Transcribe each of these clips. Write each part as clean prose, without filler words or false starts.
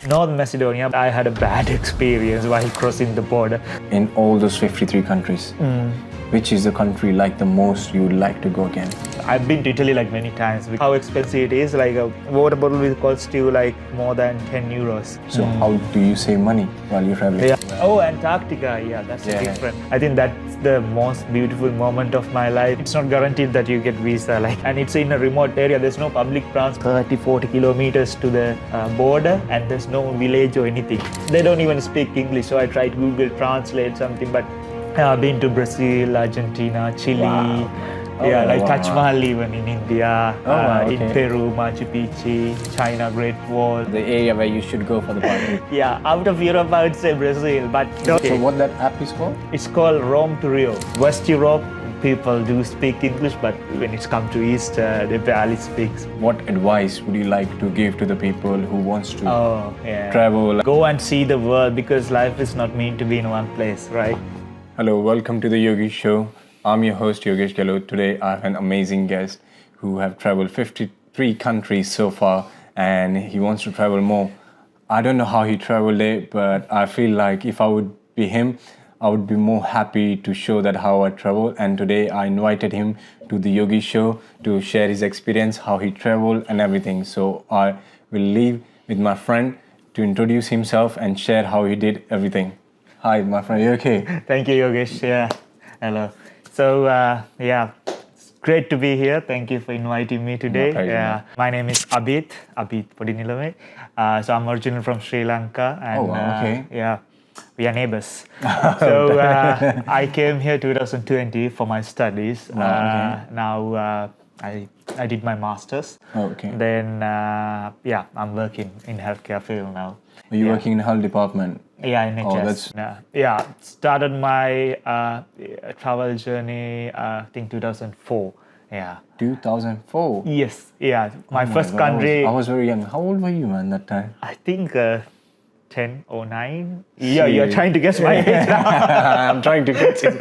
North Macedonia, I had a bad experience while crossing the border. In all those 53 countries, which is the country like the most you would like to go again? I've been to Italy like many times. How expensive it is, like a water bottle will cost you like more than 10 euros. So how do you save money while you're traveling? Yeah. Oh, Antarctica, that's different. I think that's the most beautiful moment of my life. It's not guaranteed that you get visa, and it's in a remote area. There's no public transport, 30-40 kilometers to the border, and there's no village or anything. They don't even speak English, so I tried Google Translate something, but I've been to Brazil, Argentina, Chile. Wow. Taj Mahal even in India, okay. in Peru, Machu Picchu, China, Great Wall. The area where you should go for the party. Yeah, out of Europe I would say Brazil, but So what that app is called? it's called Rome to Rio. West Europe, people do speak English, but when it's come to East, they barely speak. What advice would you like to give to the people who wants to travel? Go and see the world, because life is not meant to be in one place, right? Hello, welcome to the Yogi Show. I'm your host Yogesh Gehlot. Today I have an amazing guest who have traveled 53 countries so far, and he wants to travel more. I don't know how he traveled it, but I feel like if I would be him, I would be more happy to show that how I travel. And today I invited him to the Yogi Show to share his experience, how he traveled and everything. So I will leave with my friend to introduce himself and share how he did everything. Hi, my friend. You okay? Thank you, Yogesh. Yeah. Hello. So, it's great to be here. Thank you for inviting me today. My name is Abheeth Podinilame. So I'm originally from Sri Lanka, and we are neighbors. So I came here 2020 for my studies. Now I did my masters. Then I'm working in healthcare field now. Are you working in health department? Yeah, in NHS. Started my travel journey, I think 2004. 2004? Yes, my first country. I was very young. How old were you, man, that time? I think 10 or 9. Yeah, you're trying to guess my age now. I'm trying to guess it.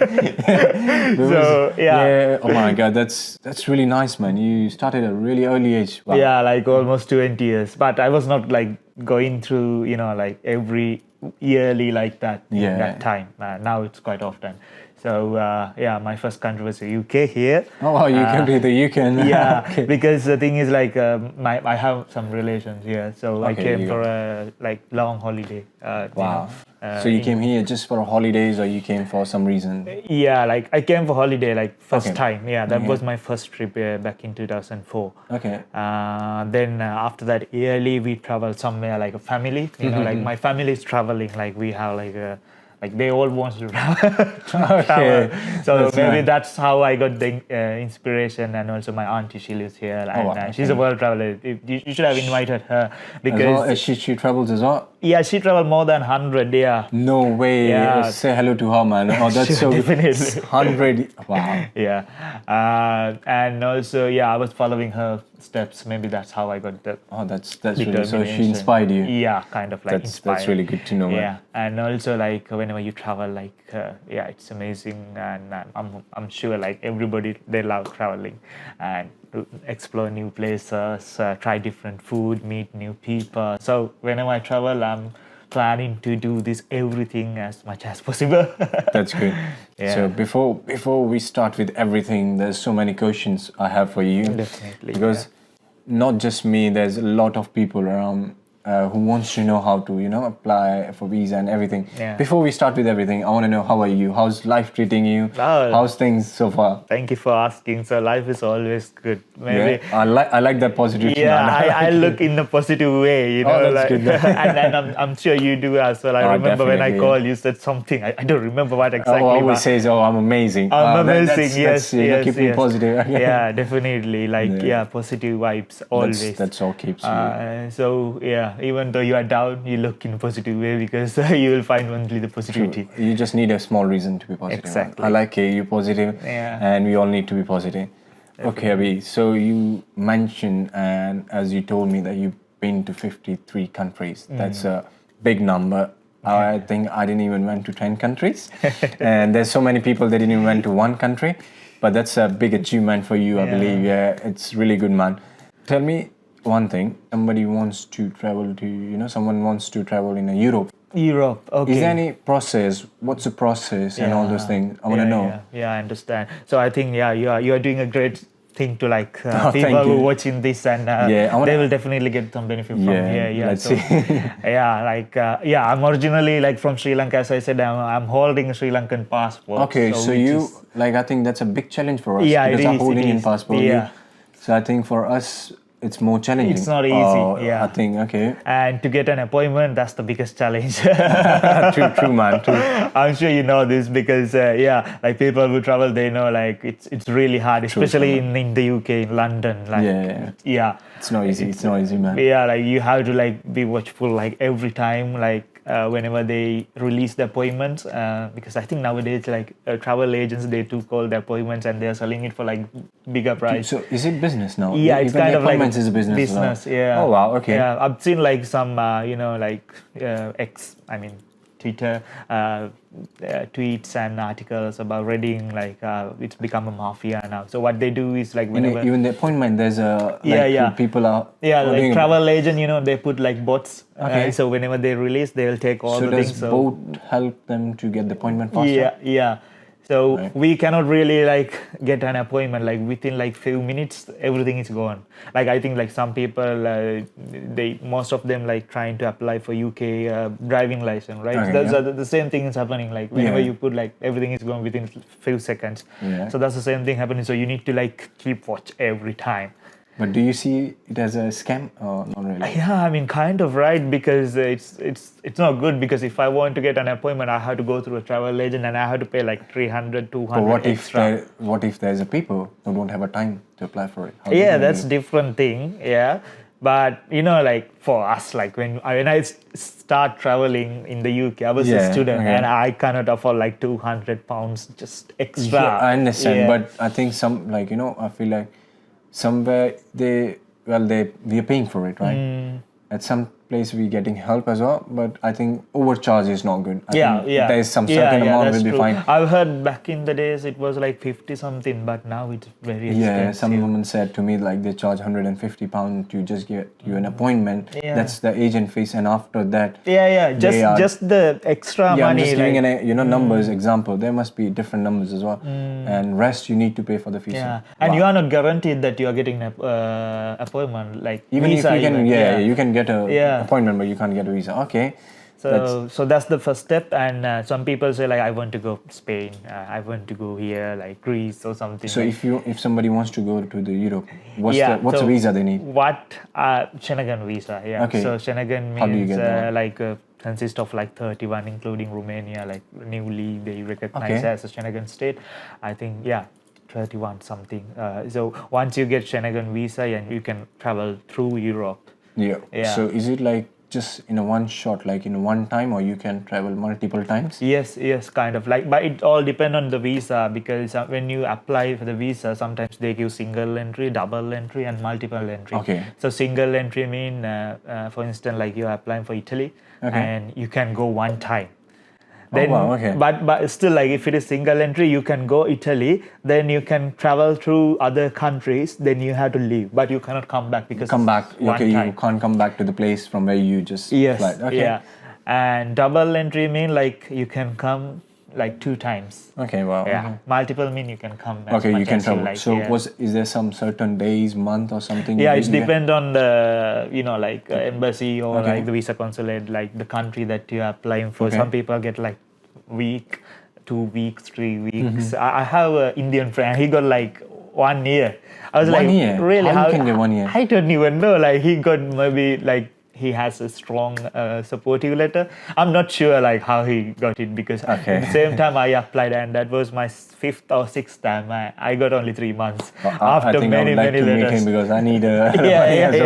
Oh my God, that's really nice, man. You started at a really early age. Wow. Yeah, like almost 20 years. But I was not like going through, like every yearly like that in that time. Now it's quite often. So my first country was the UK here. Oh wow, you came to the UK. Because the thing is like I have some relations here, so I came for a long holiday. Wow. So you came here just for holidays, or you came for some reason? I came for holiday first time. That was my first trip back in 2004. Okay. Then after that yearly we travel somewhere like a family. Like my family is traveling. Like we have they all want to travel. So maybe that's how I got the inspiration. And also my auntie, she lives here, and she's a world traveler. You should have invited her, because she travels as well. Yeah, she traveled more than 100. Yeah. No way. Yeah. Say hello to her, man. Oh, that's so definitely 100. Wow. Yeah. And also I was following her steps. Maybe that's how I got the. Oh, that's really. So she inspired you. Yeah, kind of inspired. That's really good to know. Yeah, and also whenever you travel, it's amazing, and I'm sure everybody, they love traveling and to explore new places, try different food, meet new people. So whenever I travel, I'm planning to do this everything as much as possible. That's good. Yeah. So before we start with everything, there's so many questions I have for you. Definitely. Because not just me, there's a lot of people around who wants to know how to, apply for visa and everything. Yeah. Before we start with everything, I want to know, how are you? How's life treating you? How's things so far? Thank you for asking. So life is always good. Maybe. Yeah, I like that positive. Yeah, I look in a positive way, that's good. and I'm sure you do as well. I remember when I called, you said something. I don't remember what exactly. I always say, I'm amazing. I'm amazing. Yes. Keeping positive. Yeah, definitely. Positive vibes always. That's all keeps you. Even though you are down, you look in a positive way, because you will find only the positivity. True. You just need a small reason to be positive. Exactly. I like it. You're positive, and we all need to be positive. Definitely. Okay, Abhi. So you mentioned, and as you told me, that you've been to 53 countries. That's a big number. I think I didn't even went to 10 countries. And there's so many people that didn't even went to one country. But that's a big achievement for you, I believe. Yeah, it's really good, man. Tell me, one thing. Somebody wants to travel to, someone wants to travel in Europe. Europe, okay. Is there any process? What's the process and all those things? I want to know. Yeah, I understand. So I think you are doing a great thing to like Oh, people who are watching this, and they will definitely get some benefit from here. Yeah, let's so, see. I'm originally like from Sri Lanka. As I said, I'm holding a Sri Lankan passport. Okay, so you I think that's a big challenge for us. Yeah, because it I'm is. holding in passport. Yeah. So I think for us it's more challenging. It's not easy. I think okay. And to get an appointment, that's the biggest challenge. True, man. True. I'm sure you know this because like people who travel, they know like it's really hard, especially in the UK, in London. Like it's not easy. It's not easy, man. Yeah, like you have to like be watchful like every time, like whenever they release the appointments, because I think nowadays like travel agents, they too call the appointments and they're selling it for like bigger price. So is it business now? Yeah, it's kind of like is a business. Yeah. Oh wow. Okay. Yeah, I've seen like some Twitter tweets and articles about Reading, like it's become a mafia now. So what they do is like whenever even the appointment, there's a people are like travel agent, they put like bots. Okay. So whenever they release, they'll take all the things. So does boat help them to get the appointment faster? Yeah. So we cannot really like get an appointment like within like few minutes. Everything is gone. Like I think like some people, most of them like trying to apply for UK driving license, right? Okay, the same thing is happening. Like whenever you put like everything is gone within few seconds. Yeah. So that's the same thing happening. So you need to like keep watch every time. But do you see it as a scam or not really? Yeah, I mean, kind of, right? Because it's not good, because if I want to get an appointment, I have to go through a travel agent and I have to pay like 300, 200 but extra. What if there's a people who don't have a time to apply for it? That's a different thing, yeah. But, like for us, like when I start traveling in the UK, I was a student and I cannot afford like £200 just extra. Yeah, I understand. But I think I feel like somewhere we are paying for it, right? At some place we're getting help as well, but I think overcharge is not good. I think there's some certain amount will be fine. I've heard back in the days it was like 50 something, but now it's very expensive. Yeah, some woman said to me like they charge £150 to just get you an appointment. That's the agent fees, and after that just the extra money. I'm just giving numbers example. There must be different numbers as well, and rest you need to pay for the fees. And you are not guaranteed that you are getting an appointment, like even visa, if you can you can get a appointment, but you can't get a visa. Okay. So that's the first step. And some people say like, I want to go Spain, I want to go here, like Greece or something. So if somebody wants to go to the Europe, what's the visa they need? Schengen Visa. Yeah. Okay. So Schengen means how do you get that? Consists of like 31, including Romania, like newly they recognize as a Schengen state. I think 31 something. So once you get Schengen Visa, and you can travel through Europe. Yeah. So is it like just in a one shot, like in one time, or you can travel multiple times? Yes, kind of like, but it all depends on the visa, because when you apply for the visa, sometimes they give single entry, double entry, and multiple entry. Okay. So single entry mean, for instance, like you're applying for Italy, and you can go one time. Then, but still, like if it is single entry, you can go Italy, then you can travel through other countries, then you have to leave, but you cannot come back because you can't come back to the place from where you just flight. Okay. Yeah. And double entry mean like you can come like 2 times. Okay, wow. Yeah. Okay. Multiple mean you can come as you much can as travel. You like. So is there some certain days, month or something? Yeah, it depends on the embassy or like the visa consulate, like the country that you are applying for. Some people get like week, 2 weeks, 3 weeks. I have an Indian friend, he got like 1 year. I was like, year? Really? How you can get 1 year? I don't even know. Like he got maybe like he has a strong supportive letter. I'm not sure like how he got it, because at the same time I applied, and that was my 5th or 6th time. I got only 3 months after many letters. Meet him because I need a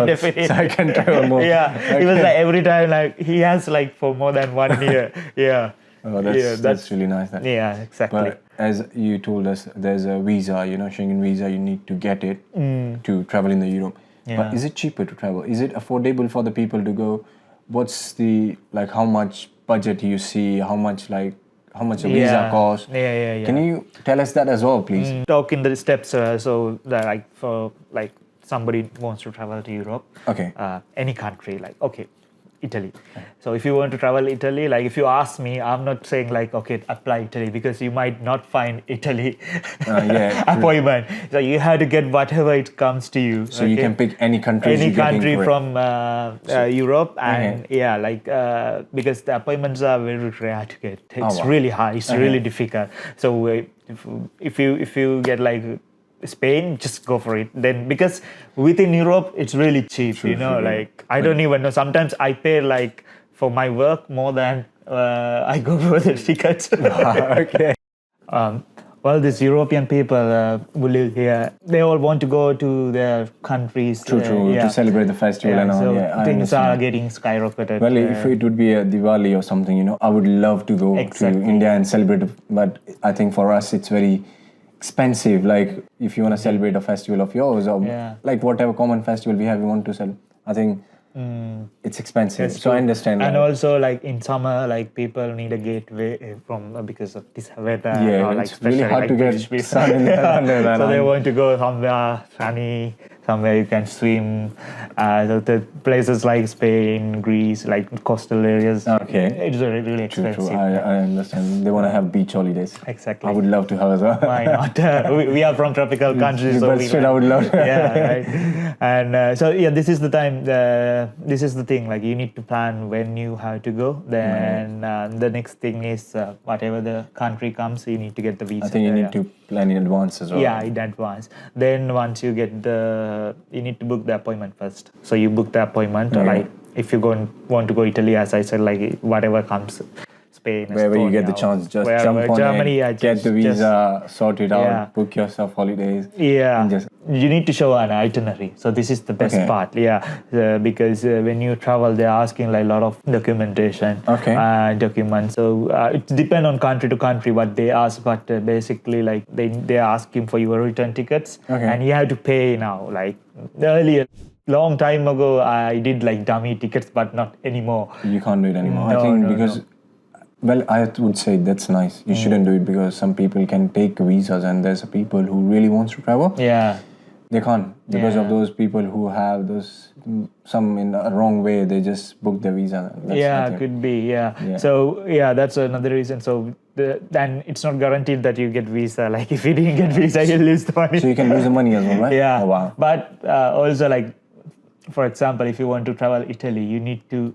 definitely. So I can travel more. It was like every time like he has like for more than 1 year. Oh, that's really nice. Yeah, exactly. But as you told us, there's a visa, Schengen Visa, you need to get it to travel in the Europe. Yeah. But is it cheaper to travel? Is it affordable for the people to go? What's the, like, how much budget you see? How much a visa costs? Yeah. Can you tell us that as well, please? Talk in the steps. So that, like, for like somebody wants to travel to Europe, Okay. any country, like, okay, Italy. So if you want to travel Italy, like if you ask me, I'm not saying like, okay, apply Italy, because you might not find Italy Yeah, true. appointment. So you have to get whatever it comes to you. So you can pick any countries any you get country in from Europe, and Okay. yeah, like because the appointments are very rare to get. It's wow. really hard. It's really difficult. So if you get like Spain, just go for it. Then because within Europe, it's really cheap. True, Like I don't even know. Sometimes I pay like for my work more than I go for the tickets. Okay. Well, these European people who live here, they all want to go to their countries. True. To celebrate the festival and all. So I things are understand. getting skyrocketed. Well, if it would be a Diwali or something, I would love to go Exactly. to India and celebrate it. But I think for us, it's very expensive. Like if you want to celebrate a festival of yours or like whatever common festival we have, you want to celebrate. I think it's expensive. So I understand. And also, like in summer, like people need a gateway from because of this weather. Yeah, or, like, it's really hard to British get people. sun in the So they want to go somewhere sunny, somewhere you can swim. So the places like Spain, Greece, like coastal areas. Okay. It's really, really True. expensive. I understand. They want to have beach holidays. Exactly. I would love to have as well. Why not? We are from tropical countries, so But still, I would love to. Yeah, right. And so this is the time. This is the thing. Like you need to plan when you have to go. Then the next thing is whatever the country comes, you need to get the visa. I think you need to plan in advance as well. Yeah, in advance. Then once you get you need to book the appointment first. So you book the appointment. Like if you want to go Italy, as I said, like whatever comes. Spain, wherever Estonia, you get the chance, just jump on Germany, it, get the visa, sort it out, book yourself holidays. Yeah, and just you need to show an itinerary. So this is the best part. Yeah, because when you travel, they're asking like a lot of documentation, documents. So it depends on country to country what they ask, but basically like they're asking for your return tickets, and you have to pay now. Like earlier. Long time ago, I did like dummy tickets, but not anymore. You can't do it anymore. I think because. Well, I would say that's nice. You shouldn't do it because some people can take visas and there's people who really wants to travel. Yeah. They can't because of those people who have some in a wrong way. They just book the visa. That's could be. Yeah. So that's another reason. So then it's not guaranteed that you get visa. Like if you didn't get visa, you lose the money. So you can lose the money as well, right? Yeah. Oh, wow. But also like, for example, if you want to travel Italy, you need to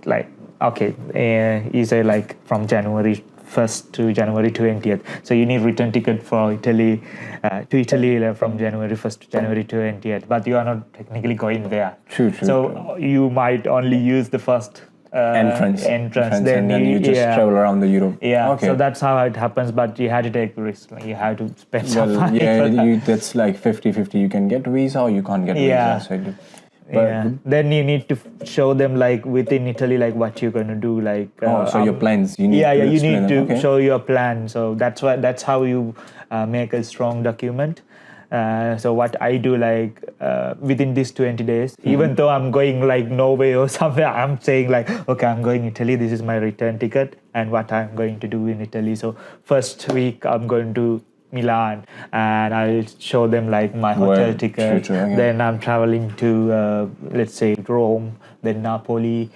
like. Okay, you say like from January 1st to January 20th. So you need return ticket for Italy, to Italy from January 1st to January 20th. But you are not technically going there. True. So you might only use the first entrance. Then you just travel around the Europe. Yeah, okay. So that's how it happens. But you had to take risk. Like you have to spend some money. Yeah, that's like 50-50. You can get visa or you can't get visa. So then you need to show them like within Italy like what you're going to do, like so your plans you need you need to show your plan. So that's how you make a strong document. So what I do like within these 20 days, even though I'm going like Norway or somewhere, I'm saying like, okay, I'm going Italy, this is my return ticket and what I'm going to do in Italy. So first week I'm going to Milan and I'll show them like my hotel ticket. Then I'm traveling to let's say Rome, then Napoli,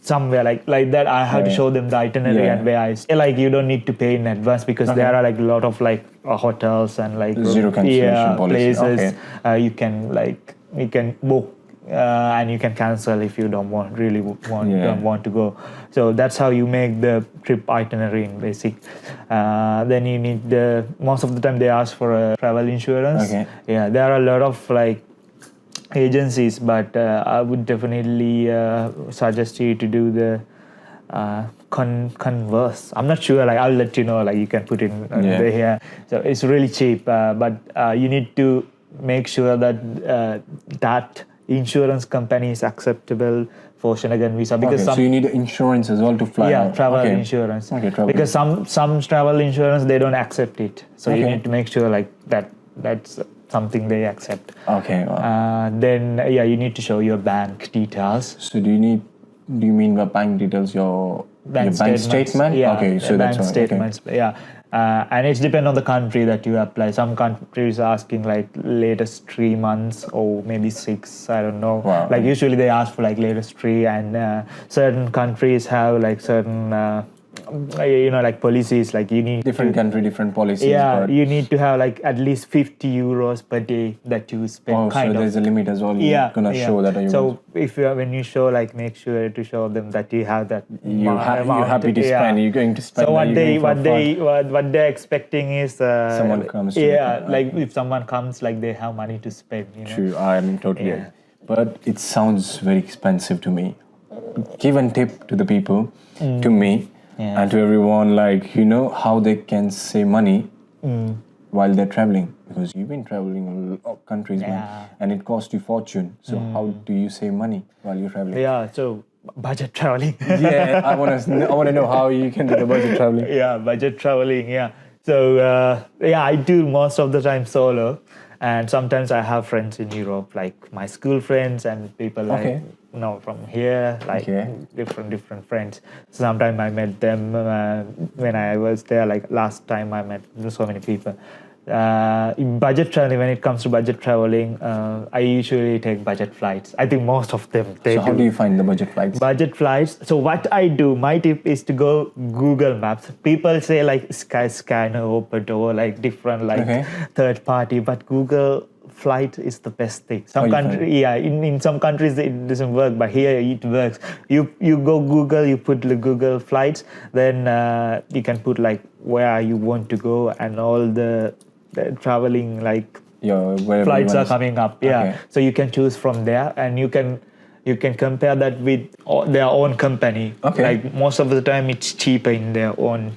somewhere like that. I have to show them the itinerary and where I stay. Like you don't need to pay in advance because there are like a lot of like hotels and like zero cancellation places you can book. And you can cancel if you don't want to go. So that's how you make the trip itinerary in basic. Then you need most of the time they ask for a travel insurance. Yeah, there are a lot of like agencies, but I would definitely suggest you to do the Converse. I'm not sure. Like I'll let you know. Like you can put it in here. So it's really cheap, but you need to make sure that that insurance company is acceptable for Schengen Visa because so you need insurance as well to fly out. Travel insurance. Because some travel insurance they don't accept it, so you need to make sure like that's something they accept. Then you need to show your bank details. So do you mean by bank details your bank bank statements. statement? Yeah, Okay, so that's bank all, okay. statements. Yeah, and it's depend on the country that you apply. Some countries are asking like latest 3 months or maybe 6. I don't know. Wow. Like usually they ask for like latest 3, and certain countries have like certain like policies, like you need Different country, different policies. yeah, but you need to have like at least 50 euros per day that you spend. oh, so there's a limit as well. You're gonna show that. So if you when you show, like, make sure to show them that you have that. You're happy to spend. You're going to spend. So what they're expecting is someone comes. To like if someone comes, like they have money to spend. True, I'm totally. Agree. But it sounds very expensive to me. Give a tip to the people, to me. Yes. And to everyone, like, how they can save money while they're traveling, because you've been traveling a lot of countries, man, and it costs you fortune. So how do you save money while you're traveling? Yeah, so budget traveling. Yeah, I want to know how you can do the budget traveling. Yeah, budget traveling. Yeah, so I do most of the time solo, and sometimes I have friends in Europe, like my school friends and people like. From here, like different friends. Sometimes I met them when I was there. Like last time I met so many people. In budget traveling, when it comes to budget traveling, I usually take budget flights. I think most of them So how do you find the budget flights? Budget flights. So what I do, my tip is to go Google Maps. People say like Skyscanner, Opado, like different third party, but Google flight is the best thing. In some countries it doesn't work, but here it works. You go Google, you put the Google flights, then you can put like where you want to go, and all the traveling flights are coming up. So you can choose from there, and you can compare that with their own company. Like most of the time it's cheaper in their own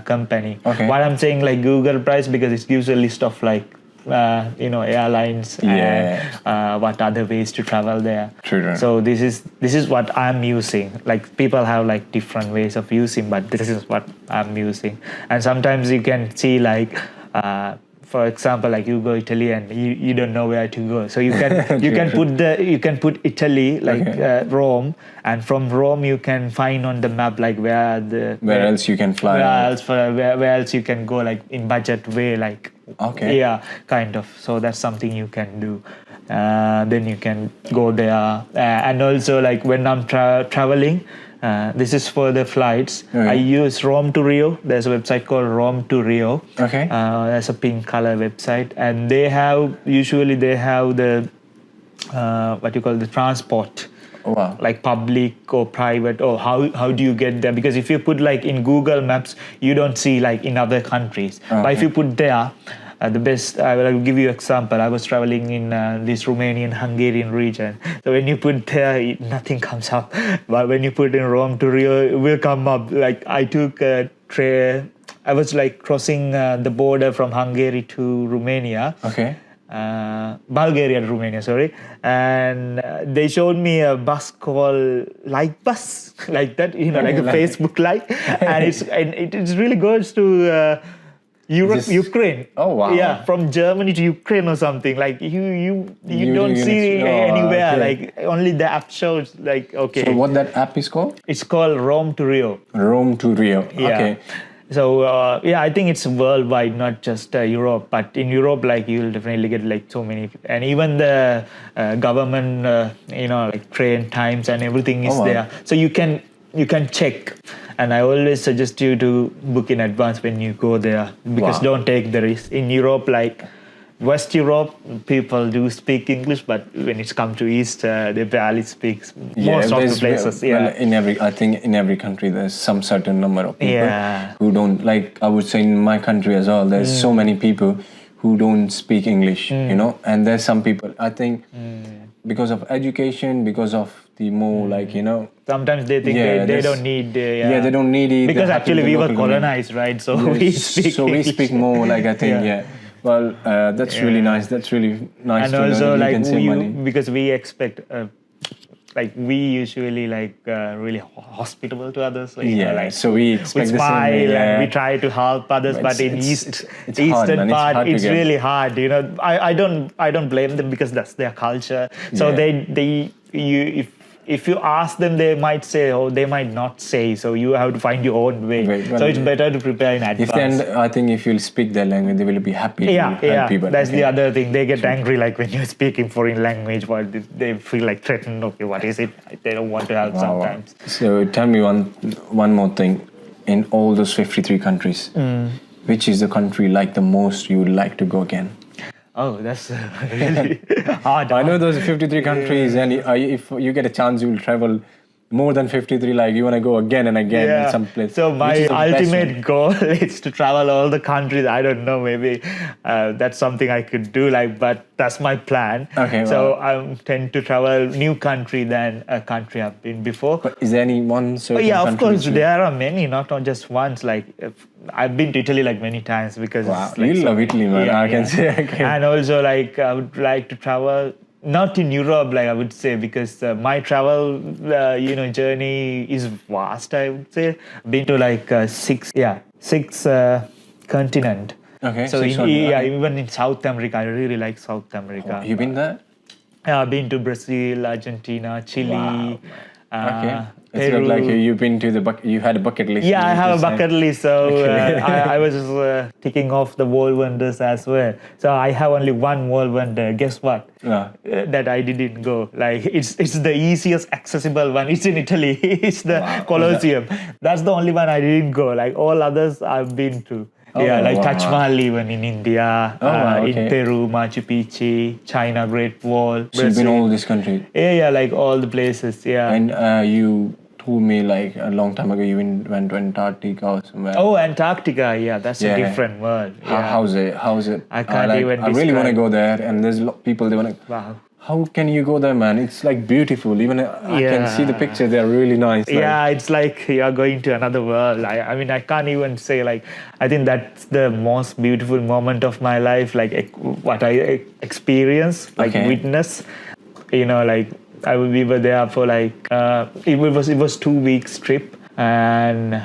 company. What I'm saying, like Google price, because it gives a list of like airlines and what other ways to travel there. True. So this is what I'm using. Like people have like different ways of using, but this is what I'm using. And sometimes you can see like for example, like you go Italy and you don't know where to go, so you can you can put Italy like Rome, and from Rome you can find on the map like where else you can fly, where else you can go, like in budget way, like kind of. So that's something you can do. Then you can go there, and also like when I'm traveling. This is for the flights. I use Rome to Rio. There's a website called Rome to Rio. That's a pink color website, and they have the what you call the transport. Like public or private, or how do you get there? Because if you put like in Google Maps, you don't see like in other countries. But if you put there, the best, I will give you an example. I was traveling in this Romanian-Hungarian region. So when you put there, nothing comes up. But when you put in Rome to Rio, it will come up. Like I took a train. I was like crossing the border from Hungary to Romania. Bulgaria to Romania, sorry. And they showed me a bus called Like Bus, like that, like a Facebook like. And it really goes to Ukraine. Oh wow! Yeah, from Germany to Ukraine or something. Like you don't see anywhere. Like only the app shows. Like So what that app is called? It's called Rome to Rio. Rome to Rio. Yeah. So I think it's worldwide, not just Europe. But in Europe, like you'll definitely get like so many, and even the government, like train times and everything is there. So you can check. And I always suggest you to book in advance when you go there, because don't take the risk. In Europe, like West Europe, people do speak English, but when it's come to East, they barely speak most of the places. I think in every country there's some certain number of people who don't, like I would say in my country as well, there's so many people who don't speak English, and there's some people, I think, because of education, because of the more sometimes they think they don't need they don't need it, because actually we were colonized, right? So we speak more, like I think well, that's really nice. That's really nice. And to also know that like you can save money. because we expect like we usually like really hospitable to others, so we expect we smile the same, and we try to help others, but in eastern part it's really hard. I don't blame them, because that's their culture. So if if you ask them, they might say, or they might not say. So you have to find your own way. Right, well, so it's better to prepare in advance. I think if you'll speak their language, they will be happy to help you. But That's the other thing. They get angry like when you're speaking foreign language, but they feel like threatened. Okay, what is it? They don't want to help sometimes. So tell me one more thing. In all those 53 countries, which is the country like the most you would like to go again? Oh, that's really hard. I know those 53 countries, and if you get a chance, you will travel more than 53. Like you want to go again and again in some place. So my ultimate goal is to travel all the countries. I don't know, maybe that's something I could do. But that's my plan. Okay. So I tend to travel new country than a country I've been before. But is there any one certain yeah, country? of course there are many, not just once. I've been to Italy many times because You love Italy, man. I can say. Okay. And also I would like to travel. Not in Europe, I would say, because my travel, journey is vast. I would say, been to six continent. Okay. So even in South America, I really like South America. You been there? I've been to Brazil, Argentina, Chile. Okay. It's Peru. not like you've been to you had a bucket list. Yeah, I have a bucket list. So I was ticking off the world wonders as well. So I have only one world wonder. Guess what? That I didn't go. It's the easiest accessible one. It's in Italy. It's the Colosseum. That's the only one I didn't go. All others I've been to. Taj Mahal even in India, in Peru, Machu Picchu, China, Great Wall. So you've been all these countries? Yeah, all the places, yeah. And you told me a long time ago you went to Antarctica or somewhere. Oh, Antarctica, yeah, that's a different world. Yeah. How's it? I can't even I really want to go there, and there's a lot of people, they want to... Wow. How can you go there, man? It's beautiful. Even I can see the pictures. They're really nice. It's like you're going to another world. I can't even say I think that's the most beautiful moment of my life. What I experienced, witness. We were there for it was 2 weeks trip, and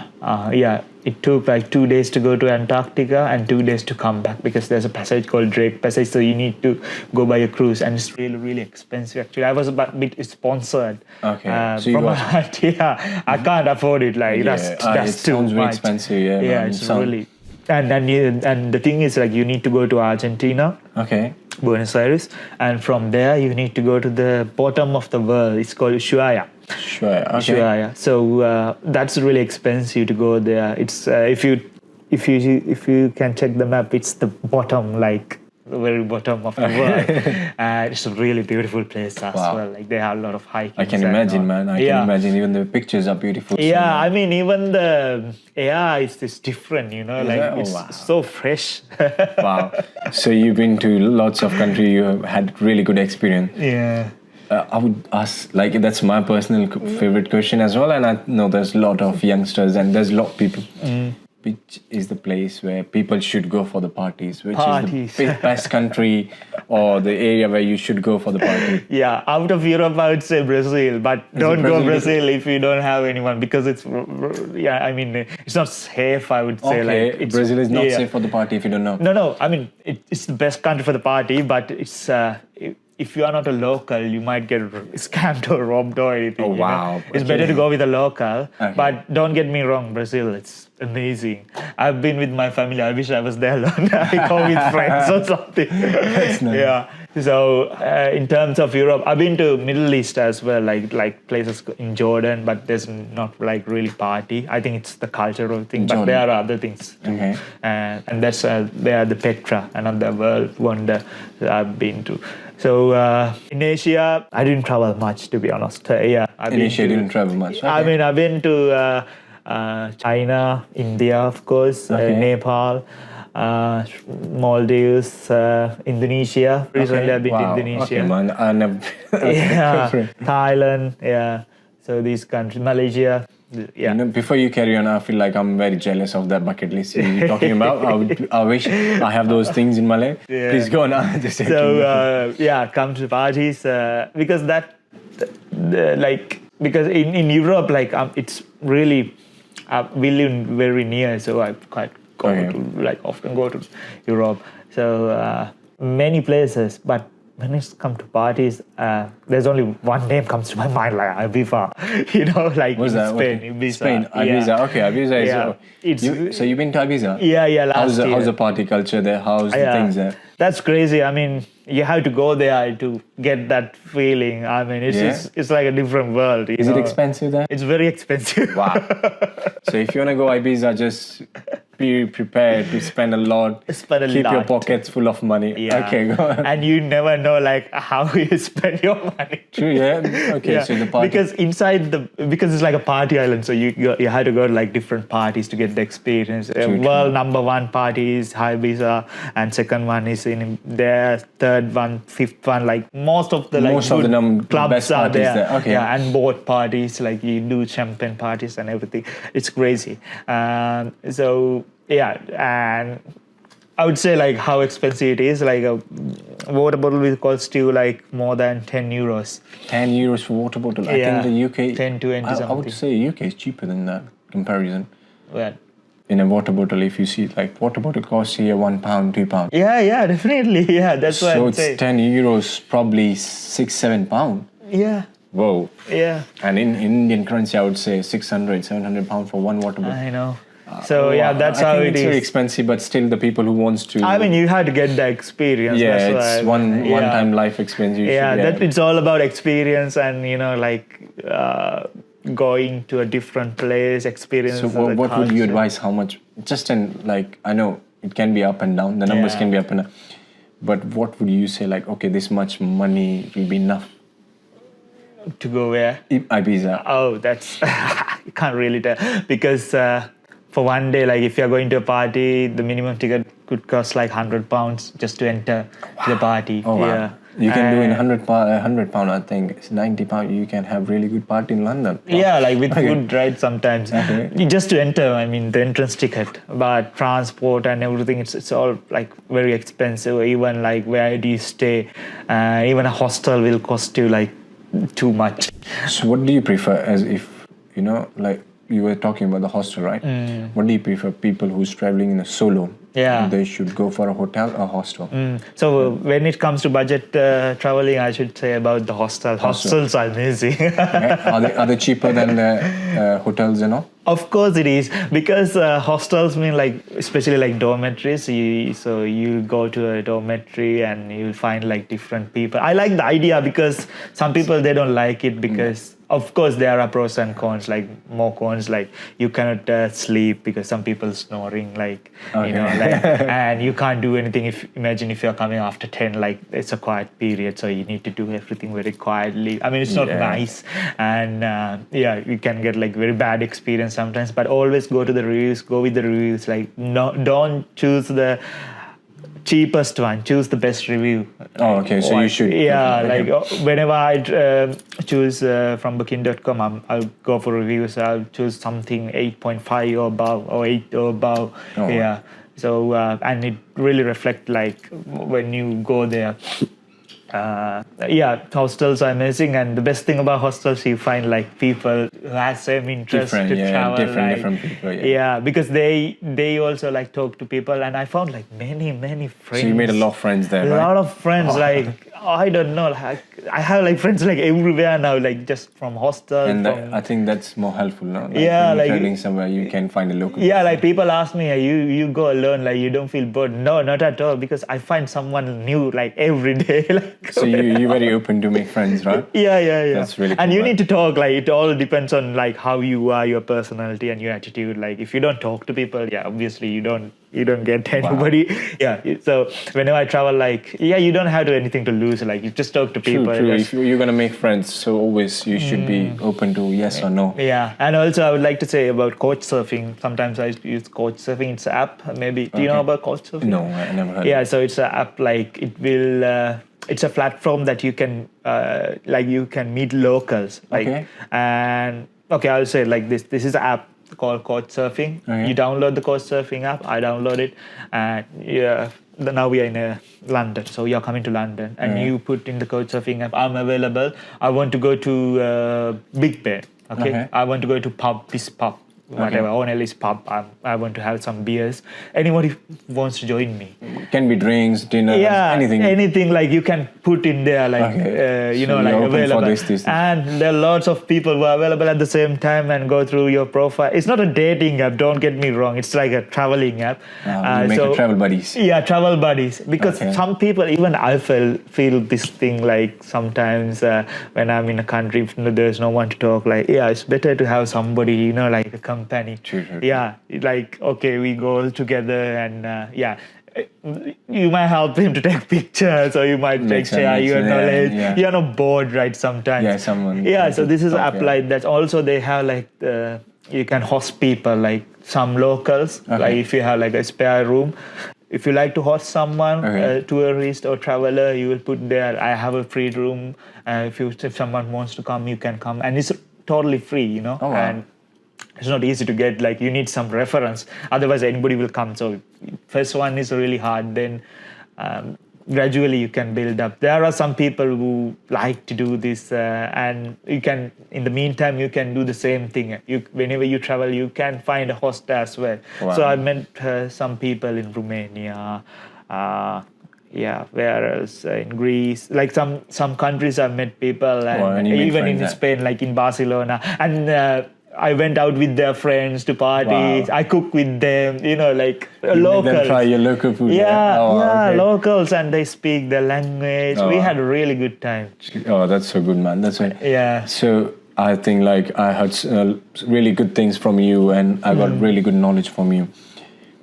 it took 2 days to go to Antarctica and 2 days to come back because there's a passage called Drake Passage, so you need to go by a cruise, and it's really, really expensive. Actually, I was a bit sponsored. Okay. So I can't afford it. That's too much. Very expensive. Yeah, it's really. And the thing is, you need to go to Argentina. Okay. Buenos Aires, and from there you need to go to the bottom of the world. It's called Ushuaia. Okay. So that's really expensive to go there. It's if you can check the map, it's the bottom, the very bottom of the world. It's a really beautiful place as well. They have a lot of hiking. I can imagine, man. I can imagine. Even the pictures are beautiful. Yeah, even the air is different, it's so fresh. Wow. So you've been to lots of countries. You have had really good experience. Yeah. I would ask, that's my personal favorite question as well. And I know there's a lot of youngsters and there's a lot of people. Which is the place where people should go for the parties? Which is the best country or the area where you should go for the party? Yeah, out of Europe, I would say Brazil. But don't go Brazil if you don't have anyone, because it's not safe, I would say. Okay, Brazil is not safe for the party if you don't know. No. It's the best country for the party, but it's... if you are not a local, you might get scammed or robbed or anything. Oh, wow. It's better to go with a local. Okay. But don't get me wrong, Brazil, it's amazing. I've been with my family. I wish I was there alone. I go with friends or something. That's nice. Yeah. So in terms of Europe, I've been to Middle East as well, like places in Jordan, but there's not really party. I think it's the cultural thing, but there are other things. Okay. And that's there the Petra, another world wonder that I've been to. So in Asia, I didn't travel much, to be honest. In Asia, you didn't travel much? Okay. I've been to China, India, of course, Nepal, Maldives, Indonesia. Recently, I've been to Indonesia. Okay, man. I never... Thailand, So these countries, Malaysia. Yeah. Before you carry on, I feel like I'm very jealous of that bucket list you're talking about. I wish I have those things in my life. Yeah. Please go on. Come to parties because because in Europe, it's really we live very near, so I quite often go to Europe. So many places, but when it's come to parties, there's only one name comes to my mind, like Ibiza. Like What's in that? Spain, Okay. Ibiza. Spain, Ibiza. Okay, Ibiza is. Yeah. So you've been to Ibiza? Yeah, last year. How's the party culture there? How's the things there? That's crazy. I mean, you have to go there to get that feeling. I mean, it's like a different world. Is it expensive there? It's very expensive. Wow. So if you want to go Ibiza, just be prepared to spend a lot. Keep your pockets full of money. Yeah. Okay, go on. And you never know like how you spend your money. True, yeah. Okay, so the party. Because because it's like a party island, so you have to go to like different parties to get the experience. World number one party is Ibiza, and second one is in there, third one, fifth one, like most of the clubs best are parties there. Okay. Yeah, and boat parties, like you do champagne parties and everything. It's crazy. So yeah, and I would say like how expensive it is. Like a water bottle will cost you like more than 10 euros. 10 euros for water bottle. I think the UK. 10 to 20 something. I would say UK is cheaper than that comparison. Well, in a water bottle, if you see like water bottle costs here £1, £2. Yeah, definitely. Yeah, that's what I'm saying. So it's 10 euros, probably £6-7. Yeah. Whoa. Yeah. And in Indian currency, I would say £600-700 for one water bottle. I know. So that's how it is. It's very expensive, but still the people who wants to. I mean, you have to get the experience. Yeah, that's it's one-time life experience. It's all about experience and going to a different place, experience. So what would you advise? How much? Just I know it can be up and down. The numbers can be up and down. But what would you say? Like, okay, this much money will be enough. To go where? Ibiza. Oh, that's you can't really tell because. For one day, like if you're going to a party, the minimum ticket could cost like £100 just to enter the party. Oh, wow. Yeah. You can do in £100, I think. It's £90. You can have really good party in London. Wow. Yeah, like with food, right? Sometimes just to enter. I mean, the entrance ticket, but transport and everything. It's all like very expensive. Even like where do you stay? Even a hostel will cost you like too much. So what do you prefer? As if like. You were talking about the hostel, right? What do you prefer? People who's traveling in a solo, they should go for a hotel or hostel? So when it comes to budget traveling, I should say about the hostel. Hostels are amazing. Are they cheaper than the hotels and all? Of course it is, because hostels mean like, especially like dormitories. So you go to a dormitory and you'll find like different people. I like the idea because some people, they don't like it because of course there are pros and cons, like more cons, like you cannot sleep because some people snoring, like, and you can't do anything. Imagine if you're coming after 10, like it's a quiet period. So you need to do everything very quietly. I mean, it's not nice. And you can get like very bad experience sometimes, but always go with the reviews. Like, don't choose the cheapest one, choose the best review. Oh, okay, so you should. Yeah, whenever I choose from booking.com, I'll go for reviews. I'll choose something 8.5 or above, or 8 or above. Oh. Yeah, so and it really reflects like when you go there. Hostels are amazing, and the best thing about hostels, you find like people who have same interest to travel. Different people. Yeah, because they also like talk to people, and I found like many friends. So you made a lot of friends there, right? A lot of friends, like I don't know, like I have like friends like everywhere now, like just from hostels. And I think that's more helpful, no? Like when you're traveling somewhere, you can find a local. Yeah, like people ask me, you go alone, like you don't feel bored? No, not at all, because I find someone new like every day. Like, so you're very open to make friends, right? Yeah. That's really cool. And you need to talk, like it all depends on like how you are, your personality and your attitude. Like if you don't talk to people, obviously you don't get anybody. Wow. Yeah, so whenever I travel, like, you don't have anything to lose. Like, you just talk to people. True. If you're going to make friends, so always you should be open to yes or no. Yeah, and also I would like to say about couch surfing. Sometimes I use couch surfing. It's an app, maybe. Do you know about couch surfing? No, I never heard. Yeah, so it's an app, like, it will... it's a platform that you can, you can meet locals. Like, and, I'll say it like this. This is an app called Couchsurfing. You download the Couchsurfing app. I download it, and now we are in London. So you're coming to London, and you put in the Couchsurfing app. I'm available. I want to go to Big Bear. I want to go to this pub. whatever, Onelli's pub. I want to have some beers. Anybody wants to join me. Can be drinks, dinner, anything. Anything like you can put in there, like available. This. And there are lots of people who are available at the same time and go through your profile. It's not a dating app. Don't get me wrong. It's like a traveling app. You make travel buddies. Yeah, travel buddies. Because some people, even I feel this thing like sometimes when I'm in a country, there's no one to talk. Like, it's better to have somebody, like a company. True. Yeah, like, okay, we go together and you might help him to take pictures, or you might share your knowledge. You're not bored, right? Sometimes. Yeah, someone. Yeah, so this is applied. That also they have like you can host people, like some locals. Like if you have like a spare room, if you like to host someone, a tourist or traveler, you will put there. I have a free room. If someone wants to come, you can come, and it's totally free. Oh, wow. And it's not easy to get, like you need some reference, otherwise anybody will come. So first one is really hard, then gradually you can build up. There are some people who like to do this and you can, in the meantime, you can do the same thing. Whenever you travel, you can find a host as well. Wow. So I met some people in Romania, where else? In Greece, like some countries I've met people, and even in Spain, like in Barcelona. And I went out with their friends to parties. Wow. I cook with them, like locals. Make them try your local food. Locals, and they speak their language. We had a really good time. Oh, that's so good, man. That's right. Yeah. So I think like I heard really good things from you, and I got really good knowledge from you.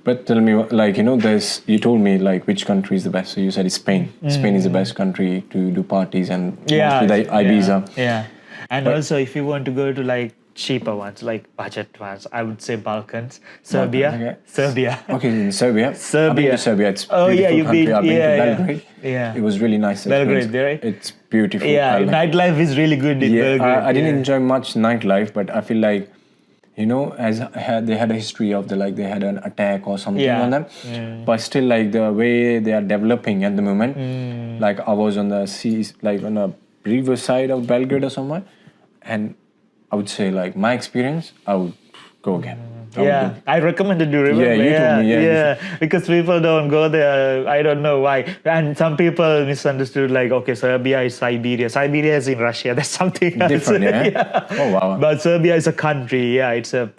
But tell me, like, you told me like which country is the best. So you said it's Spain. Spain is the best country to do parties and mostly the Ibiza. Yeah. And also if you want to go to like cheaper ones, like budget ones, I would say Balkans, Serbia. Okay, in Serbia. I've been to Serbia. It's a beautiful country. I've been to Belgrade. Yeah. It was really nice. Belgrade, right? It's beautiful. Yeah, nightlife is really good in Belgrade. I didn't enjoy much nightlife, but I feel like, as they had a history of they had an attack or something on them. But still, like the way they are developing at the moment, like I was on the seas, like on the river side of Belgrade or somewhere, and I would say, like, my experience, I would go again. I recommended you, remember? Yeah, you told me, because people don't go there. I don't know why. And some people misunderstood, like, okay, Serbia is Siberia. Siberia is in Russia. That's something else. Different, yeah? Oh, wow. But Serbia is a country. It's a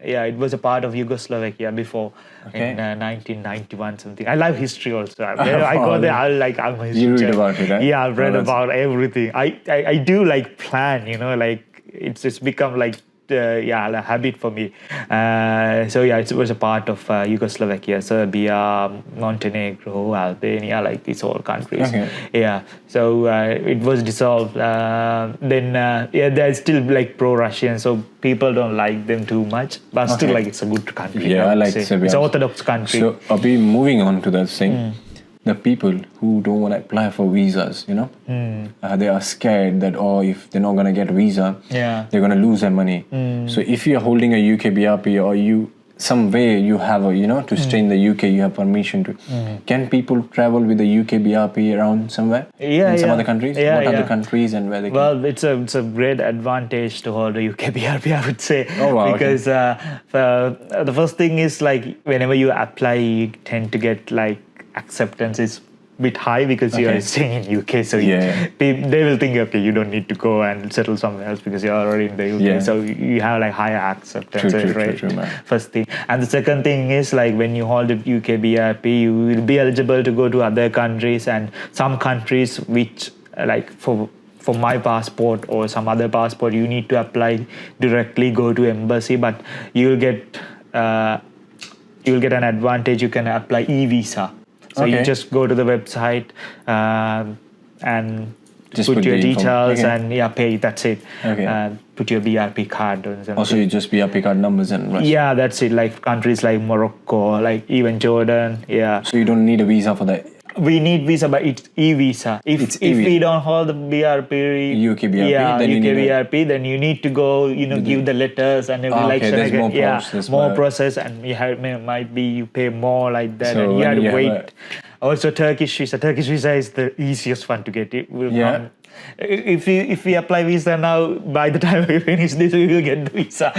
it was a part of Yugoslavia before. In 1991 something. I love history also. I go there. I'm a history. You read about it, right? Yeah, I've read about everything. I do like plan. Like it's become like a habit for me. It was a part of Yugoslavia, Serbia, Montenegro, Albania, like these all countries. So it was dissolved. They're still like pro-Russian, so people don't like them too much, but still like it's a good country. I like Serbia. It's an Orthodox country. So I'll be moving on to that thing. The people who don't want to apply for visas, they are scared that, if they're not going to get a visa, they're going to lose their money. So if you're holding a UK BRP, or some way you have to stay in the UK, you have permission to. Can people travel with the UK BRP around somewhere? In some other countries? What other countries and where they can? Well, it's a great advantage to hold a UK BRP, I would say. Oh, wow. Because the first thing is, like, whenever you apply, you tend to get like acceptance is a bit high because you are staying in UK, so they will think, okay, you don't need to go and settle somewhere else because you're already in the UK, so you have like higher acceptance. True, first thing. And the second thing is, like, when you hold a UK BRP, you will be eligible to go to other countries, and some countries which, like, for my passport or some other passport, you need to apply directly, go to embassy, but you'll get an advantage. You can apply e-visa. So you just go to the website and just put your details and pay. That's it. Put your BRP card. Also, you just BRP card numbers and Russia. Yeah, that's it. Like countries like Morocco, like even Jordan. Yeah. So you don't need a visa for that. We need visa, but it's e-visa. If we don't hold the BRP, UK BRP, then you need to go, give the letters and everything. There's more process, and you pay more like that, and you have to wait. Also, Turkish visa. Turkish visa is the easiest one to get. It will come If we apply visa now, by the time we finish this, we will get the visa.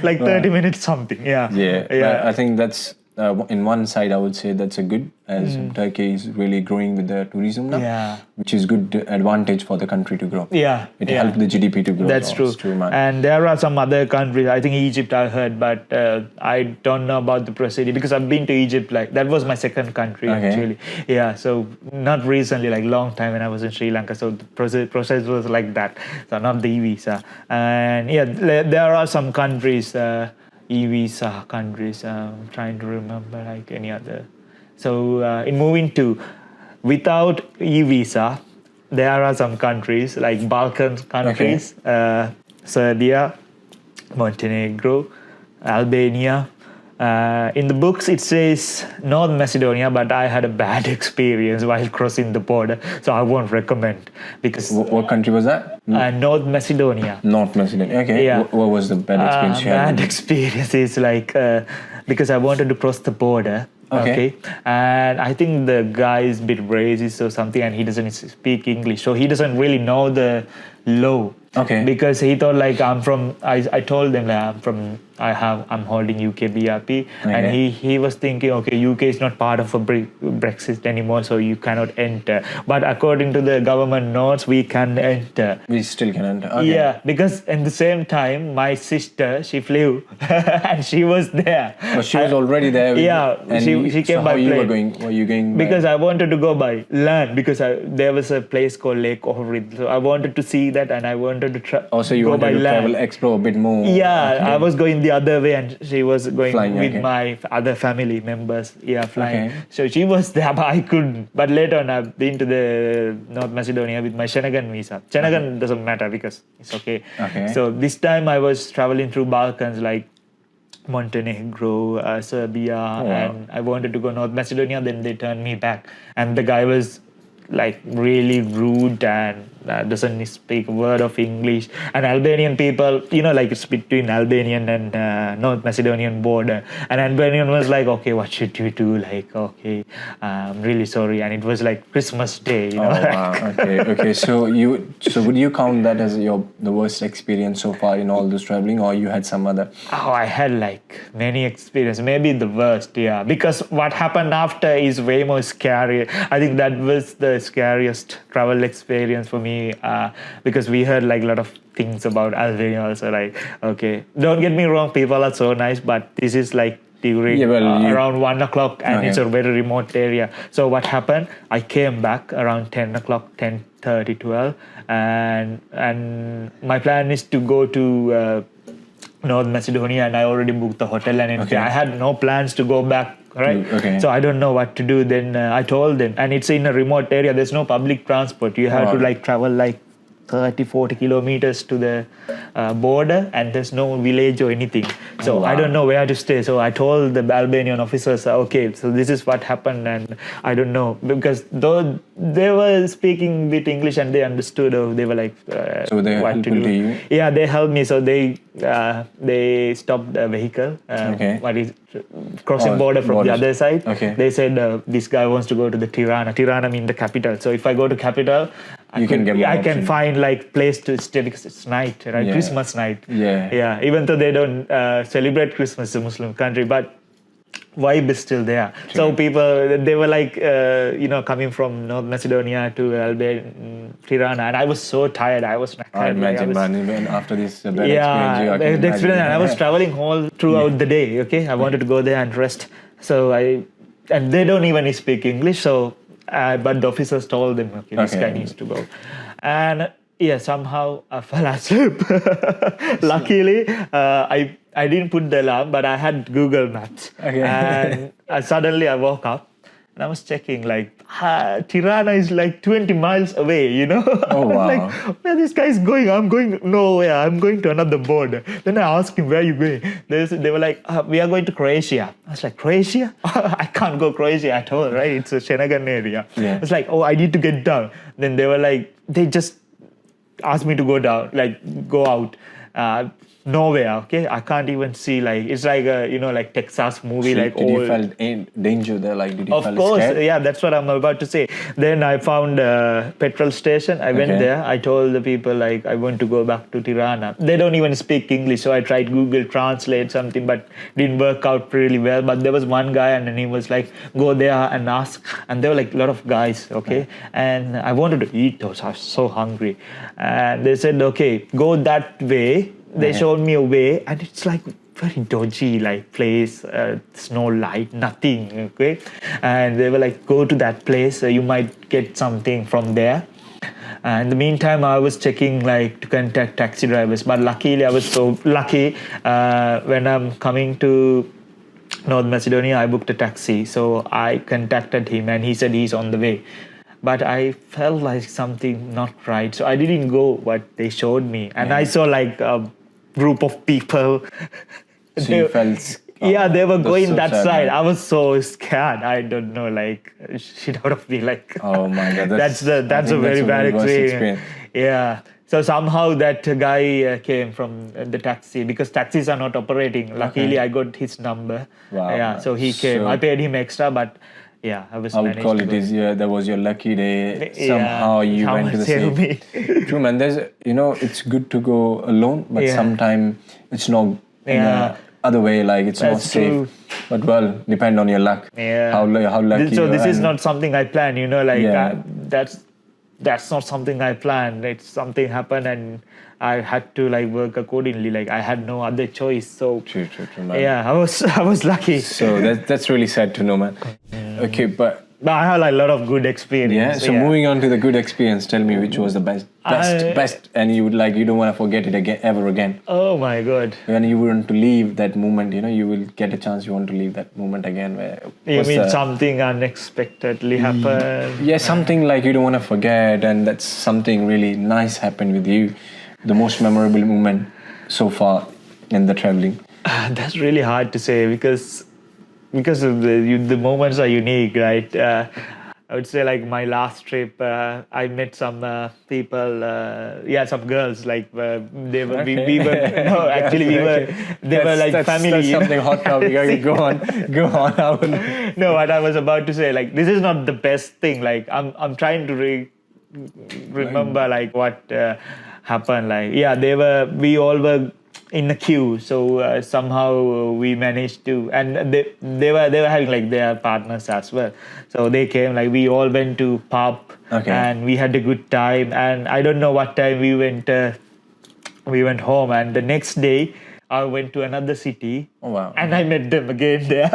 Like 30 minutes something. Yeah. But I think that's in one side I would say that's a good, as Turkey is really growing with the tourism now, which is good advantage for the country to grow. It helped the GDP to grow. That's true. And there are some other countries, I think Egypt I heard, but I don't know about the procedure because I've been to Egypt, like that was my second country actually. So not recently, like long time when I was in Sri Lanka, so the process was like that, so not the e-visa. And there are some countries, e-visa countries, I'm trying to remember like any other. So in moving to without e-visa, there are some countries like Balkan countries, Serbia, Montenegro, Albania. In the books it says North Macedonia, but I had a bad experience while crossing the border, so I won't recommend because. What country was that? North Macedonia. North Macedonia. Okay. What was the bad experience you had? Bad experience is like because I wanted to cross the border. Okay. And I think the guy is a bit racist or something, and he doesn't speak English, so he doesn't really know the law. Because he thought like I told them that I'm holding UK BRP, and he was thinking, UK is not part of a Brexit anymore, so you cannot enter. But according to the government notes, we can enter. We still can enter. Yeah, because at the same time, my sister, she flew and she was there. But she was already there. She came by plane. Were you going? Because I wanted to go by land, because there was a place called Lake Ohrid, so I wanted to see that, and I wanted to also you wanted to travel, explore a bit more. I was going the other way, and she was going with my other family members. Flying. So she was there, but I couldn't. But later on, I've been to the North Macedonia with my Schengen Visa. Schengen doesn't matter because it's okay. So this time I was traveling through Balkans, like Montenegro, Serbia, and I wanted to go North Macedonia. Then they turned me back, and the guy was like really rude and doesn't speak a word of English. And Albanian people, like it's between Albanian and North Macedonian border. And Albanian was like, okay, what should you do? Like, okay, I'm really sorry. And it was like Christmas Day, Oh, wow. Okay. So would you count that as the worst experience so far in all this traveling, or you had some other? Oh, I had like many experiences, maybe the worst, because what happened after is way more scary. I think that was the scariest travel experience for me, because we heard like a lot of things about Albania also, like, okay, don't get me wrong, people are so nice, but this is like during around 1 o'clock, and it's a very remote area. So what happened, I came back around 10 o'clock, 10:30, 12, and my plan is to go to North Macedonia, and I already booked the hotel and everything. I had no plans to go back, right? So I don't know what to do. Then I told them, and it's in a remote area, there's no public transport. You have to like travel like 30-40 kilometers to the border, and there's no village or anything. So I don't know where to stay. So I told the Albanian officers, okay, so this is what happened, and I don't know, because though they were speaking a bit English and they understood, they were like, so they what to do. You? Yeah, they helped me. So they stopped the vehicle. What is crossing border from the other side. They said this guy wants to go to the Tirana. Tirana means the capital. So if I go to capital, I can find like place to stay because it's night, right? Christmas night. Even though they don't celebrate Christmas, it's a Muslim country, but vibe is still there. So people, they were like, coming from North Macedonia to Albania, Tirana, and I was so tired. I imagine, man, after this bad experience, the experience, and I was traveling all throughout the day. I wanted to go there and rest. So and they don't even speak English. So, but the officers told them, this guy needs to go, and somehow I fell asleep. Luckily, I didn't put the alarm, but I had Google Maps. And suddenly I woke up and I was checking, like, Tirana is like 20 miles away, Oh, wow. Like, where this guy is going? I'm going nowhere. I'm going to another border. Then I asked him, where are you going? They were like, we are going to Croatia. I was like, Croatia? I can't go Croatia at all, right? It's a Schengen area. It's like, I need to get down. Then they were like, they just asked me to go down, like go out. nowhere. Okay, I can't even see, like, it's like a, like Texas movie, like Did all. you felt in danger there? Like, did you Of felt course, scared? yeah, that's what I'm about to say. Then I found a petrol station. I went Okay. there. I told the people, like, I want to go back to Tirana. They don't even speak English, so I tried Google Translate something, but didn't work out really well. But there was one guy, and then he was like, go there and ask. And there were like a lot of guys, okay? And I wanted to eat those. I was so hungry. And they said, okay, go that way. They showed me a way, and it's like very dodgy, like, place. There's no light, nothing, okay? And they were like, go to that place, you might get something from there. In the meantime, I was checking, like, to contact taxi drivers, but luckily I was so lucky. When I'm coming to North Macedonia, I booked a taxi, so I contacted him, and he said he's on the way. But I felt like something not right, so I didn't go what they showed me. And I saw like a group of people. So you felt... Yeah, they were that's going so that sad, side. man. I was so scared. I don't know, like, shit out of me. Like, Oh my God, that's a I think very bad worst experience. Yeah. So somehow that guy came from the taxi, because taxis are not operating. Luckily, I got his number. Wow. Yeah. So he came. I paid him extra, but yeah, I was. I would managed call to it go. is, that was your lucky day. Yeah, Somehow you went to the someone sea. saved me. True, man. There's, it's good to go alone, but Yeah. sometimes it's not in the other way. Like, it's not That's safe. true. But well, depend on your luck. Yeah. How lucky. So you this are. is not something I planned. Like, Yeah. that's not something I planned. It's something happened, and I had to, like, work accordingly. Like, I had no other choice. So True, man. yeah, I was lucky. So that's really sad to know, man. Okay, but I had, like, a lot of good experience. yeah. So moving on to the good experience, tell me which was the best, and you don't want to forget it ever again. Oh my God. When you want to leave that moment, you will get a chance. You want to leave that moment again. You mean something unexpectedly happened? Yeah, something like you don't want to forget, and that's something really nice happened with you. The most memorable moment so far in the traveling. That's really hard to say because of the moments are unique, right? I would say, like, my last trip, I met some people, some girls, like, they were, we were, no, actually we were, they were like family. That's something hot topic. Okay, go on. No, what I was about to say, like, this is not the best thing. Like, I'm trying to remember, like, what happened. Like, we all were in a queue, so somehow we managed to, and they were having, like, their partners as well, so they came, like, we all went to pub, and we had a good time, and I don't know what time we went home, and the next day I went to another city. Oh, wow. And I met them again there.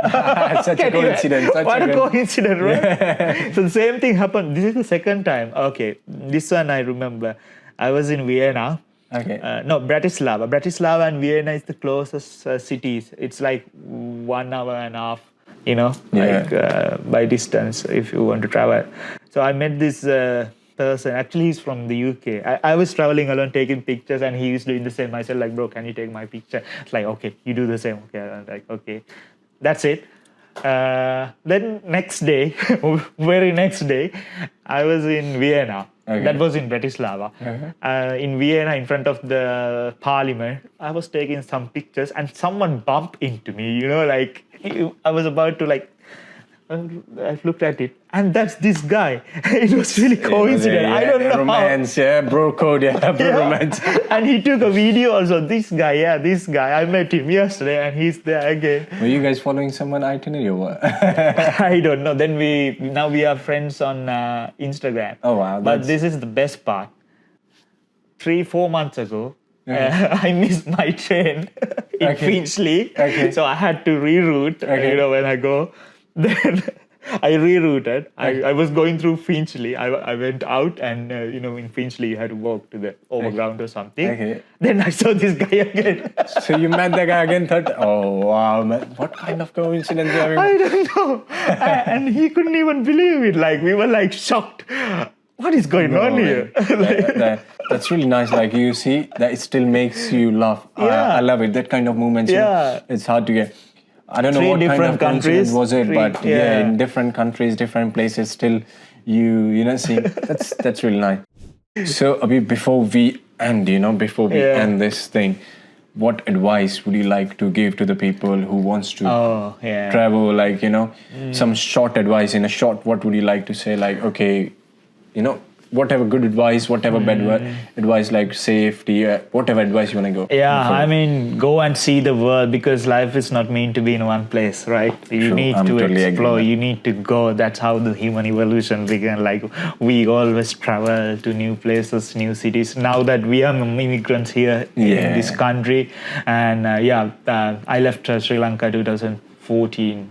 Such a coincidence. What a coincidence, right? So the same thing happened. This is the second time. Okay, this one I remember. I was in Vienna. Okay. No, Bratislava. Bratislava and Vienna is the closest cities. It's like 1 hour and a half, like, by distance if you want to travel. So I met this person. Actually, he's from the UK. I was traveling alone, taking pictures, and he was doing the same. I said, like, bro, can you take my picture? It's like, okay, you do the same. Okay, I'm like, okay, that's it. Then next day, very next day, I was in Vienna. Okay. That was in Bratislava. In Vienna, in front of the parliament, I was taking some pictures, and someone bumped into me. Like, I was about to, like, I looked at it, and that's this guy. It was really coincident. I don't know romance, how. Bro code, romance. And he took a video also. This guy, I met him yesterday, and he's there again. Were you guys following someone itinerary or what? I don't know. Then we are friends on Instagram. Oh wow! But this is the best part. 3-4 months ago, I missed my train in Finchley, so I had to reroute. When I go. Then I rerouted. I was going through Finchley. I went out, and in Finchley you had to walk to the overground or something. Then I saw this guy again. So you met the guy again? Oh wow, man! What kind of coincidence? I don't know. And he couldn't even believe it. Like, we were, like, shocked. What is going on here? That's really nice. Like, you see that it still makes you laugh. I love it. That kind of moments. It's hard to get. I don't know what kind of coincidence was it, but in different countries, different places, still you see. That's really nice. So Abhi, before we end, end this thing, what advice would you like to give to the people who wants to yeah. travel? Like, some short advice in a short. What would you like to say? Like, okay, whatever good advice, whatever bad advice, like safety, whatever advice you want to go. Yeah, I mean, go and see the world, because life is not meant to be in one place, right? You True, need I'm to totally explore, agree. you need to go. That's how the human evolution began. Like, we always travel to new places, new cities. Now that we are immigrants here in this country, and I left Sri Lanka 2014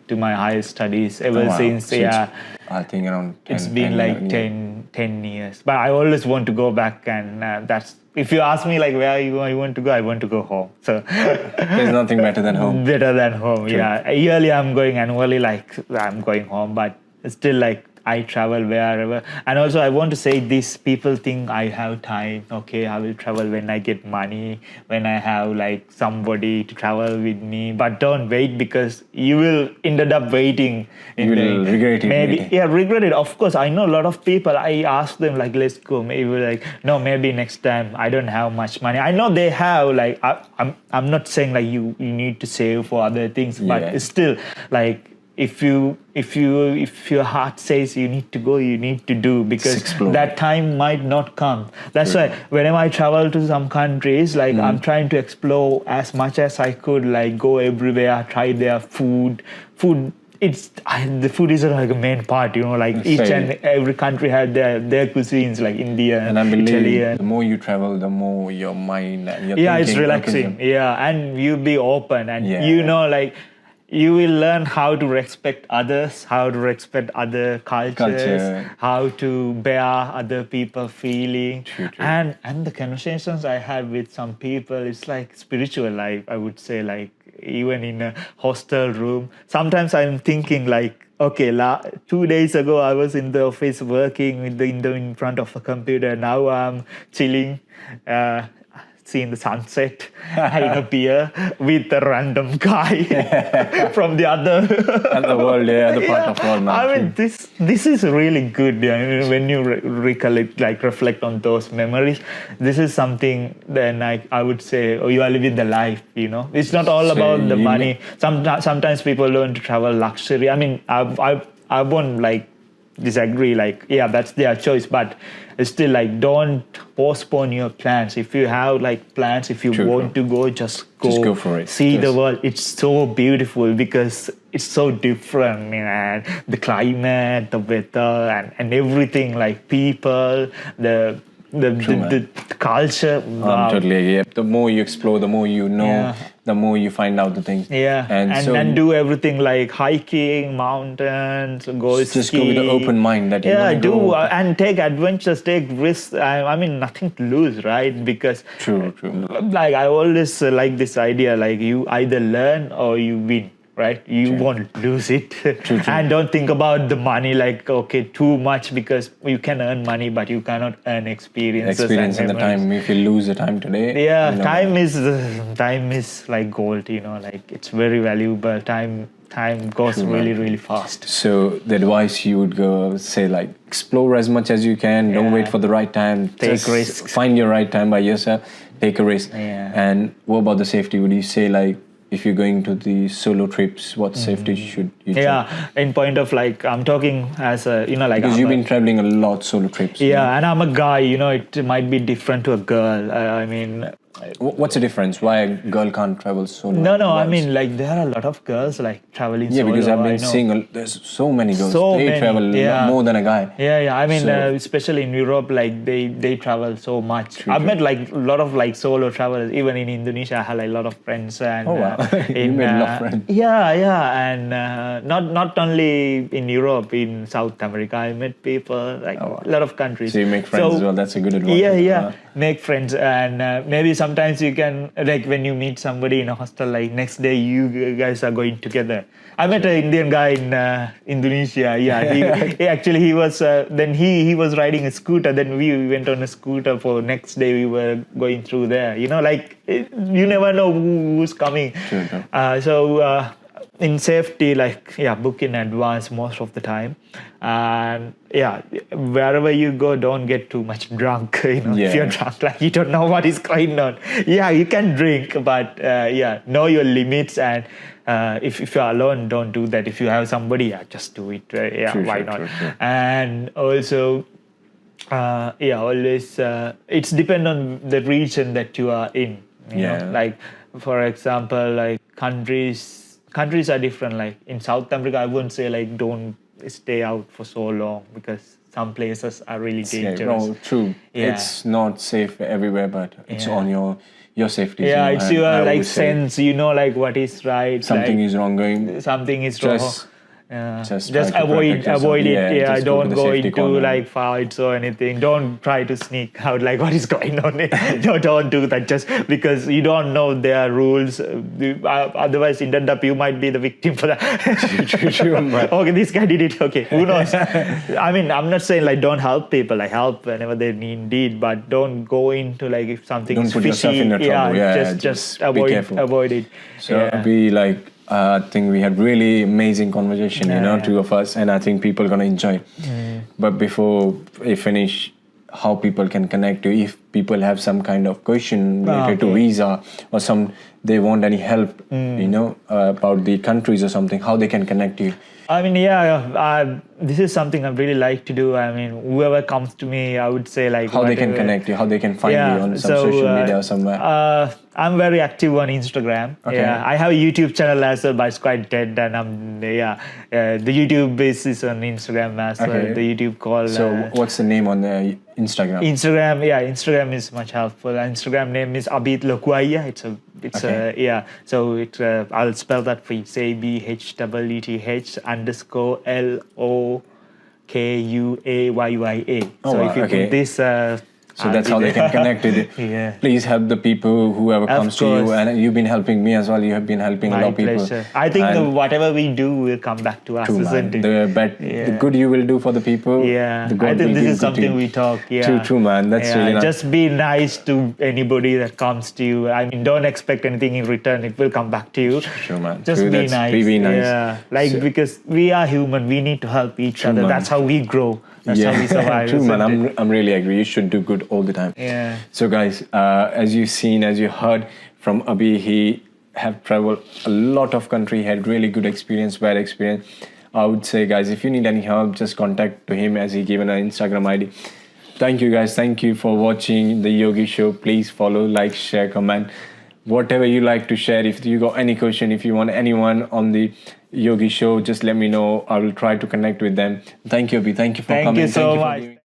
to my higher studies. Ever since, So I think around 10, it's been like 10 years. But I always want to go back, and that's, if you ask me like where you want to go, I want to go home. So there's nothing better than home. Better than home. True. Yeah. Yearly I'm going, annually like I'm going home, but still like I travel wherever. And also I want to say this, people think I have time. Okay, I will travel when I get money, when I have like somebody to travel with me. But don't wait, because you will end up waiting. You will regret it. Maybe, maybe. regret it. Of course, I know a lot of people, I ask them like, let's go. Maybe like, no, maybe next time. I don't have much money. I know they have, like, I'm not saying like you need to save for other things, but it's still like, if your heart says you need to go, you need to do, because that time might not come. That's why whenever I travel to some countries, like I'm trying to explore as much as I could, like go everywhere, try their food. The food is like a main part, like each and every country had their cuisines, like Indian, and I believe Italian. The more you travel, the more your mind and your thinking, it's relaxing. And you be open, and like, you will learn how to respect others, how to respect other cultures, how to bear other people's feeling. True. And the conversations I have with some people, it's like spiritual life, I would say, like even in a hostel room. Sometimes I'm thinking like, okay, 2 days ago I was in the office working in front of a computer. Now I'm chilling, seeing the sunset, having a beer with a random guy from the other world, other part of the world. I mean, this is really good. When you recollect, like reflect on those memories, this is something. Then I would say, you are living the life. It's not all about the money. Sometimes people learn to travel luxury. I mean, I won't like disagree. Like, that's their choice, but still, like, don't postpone your plans. If you have like plans, if you want to go, just go for it. See the world. It's so beautiful because it's so different, man. The climate, the weather, and everything, like people, the culture. I'm totally agree. The more you explore, the more you know, the more you find out the things. And do everything like hiking, mountains, just go with an open mind that and take adventures, take risks. I mean, nothing to lose, right? Because true. Like, I always like this idea, like you either learn or you win. Right? You won't lose it. True. And don't think about the money like, okay, too much, because you can earn money, but you cannot earn experiences. Experience and the time. If you lose the time today. Time is like gold, like it's very valuable. Time goes really fast. So the advice you would go say, like, explore as much as you can. Don't wait for the right time. Take risks. Find your right time by yourself. Take a risk. And what about the safety? Would you say, like, if you're going to the solo trips, what safety should you take? In point of like, I'm talking as a, like... Because you've been traveling a lot solo trips. And I'm a guy, it might be different to a girl. I mean... What's the difference? Why a girl can't travel solo? No. I mean, like, there are a lot of girls like traveling solo. Yeah, because I've been seeing there's so many girls. They travel more than a guy. I mean, especially in Europe, like they travel so much. I've met like a lot of like solo travelers. Even in Indonesia, I had like, a lot of friends. And you made a lot of friends. And not only in Europe, in South America, I met people like a lot of countries. So you make friends as well. That's a good advice. Make friends, and maybe sometimes you can, like, when you meet somebody in a hostel, like next day you guys are going together. I met an Indian guy in Indonesia. He was then he was riding a scooter. Then we went on a scooter for next day. We were going through there. Like, you never know who's coming. True. in safety, like book in advance most of the time, and wherever you go, don't get too much drunk. If you're drunk, like you don't know what is going on. You can drink, but know your limits, and if you're alone, don't do that. If you have somebody, just do it. Why not? True. And also, always it's depend on the region that you are in. You know? Like for example, like countries are different. Like in South Africa, I wouldn't say like don't stay out for so long, because some places are really dangerous. No, true. It's not safe everywhere, but it's on your safety. It's your like sense. Like what is right. Something is wrong going. Something is wrong. Just avoid it. Don't go into corner. like fights or anything. Don't try to sneak out like what is going on. No, don't do that just because you don't know their rules. Otherwise, in end up you might be the victim for that. True, okay, this guy did it. Okay, who knows? I mean, I'm not saying like don't help people. Like help whenever they need, but don't go into like if something don't is put fishy. Yourself in trouble. Just avoid it. So be like. I think we had really amazing conversation, two of us, and I think people are gonna enjoy it. But before we finish, how people can connect to, if people have some kind of question related to visa or they want any help, about the countries or something, how they can connect to you. I mean, this is something I really like to do. I mean, whoever comes to me, I would say like how they can connect you, how they can find you on some social media or somewhere. I'm very active on Instagram. Okay. I have a YouTube channel as well, but it's quite dead. And I'm the YouTube base is on Instagram as well. The YouTube call. So what's the name on the Instagram? Instagram is much helpful. Instagram name is Abheeth Lokuaya. So I'll spell that for you. Say BHEETH_LOKUAYYA. So if you put this. So that's how they can connect with it. Please help the people, whoever comes to you. And you've been helping me as well. You have been helping a lot of people. Pleasure. I think whatever we do will come back to us, isn't it? The good you will do for the people. I think this is something we talk. True, man. That's really nice. Just be nice to anybody that comes to you. I mean, don't expect anything in return. It will come back to you. Sure, man. Just be nice. Be nice. Because we are human. We need to help each other. Man. That's how we grow. That's how we survive. True, man. I'm really agree. You should do good all the time. So guys, as you heard from Abhi, he have traveled a lot of country, had really good experience, bad experience. I would say, guys, if you need any help, just contact to him as he given an Instagram ID. Thank you, guys. Thank you for watching the Yogi Show. Please follow, like, share, comment. Whatever you like to share. If you got any question, if you want anyone on the Yogi Show, just let me know. I will try to connect with them. Thank you, Abhi. Thank you for coming. Thank you so much.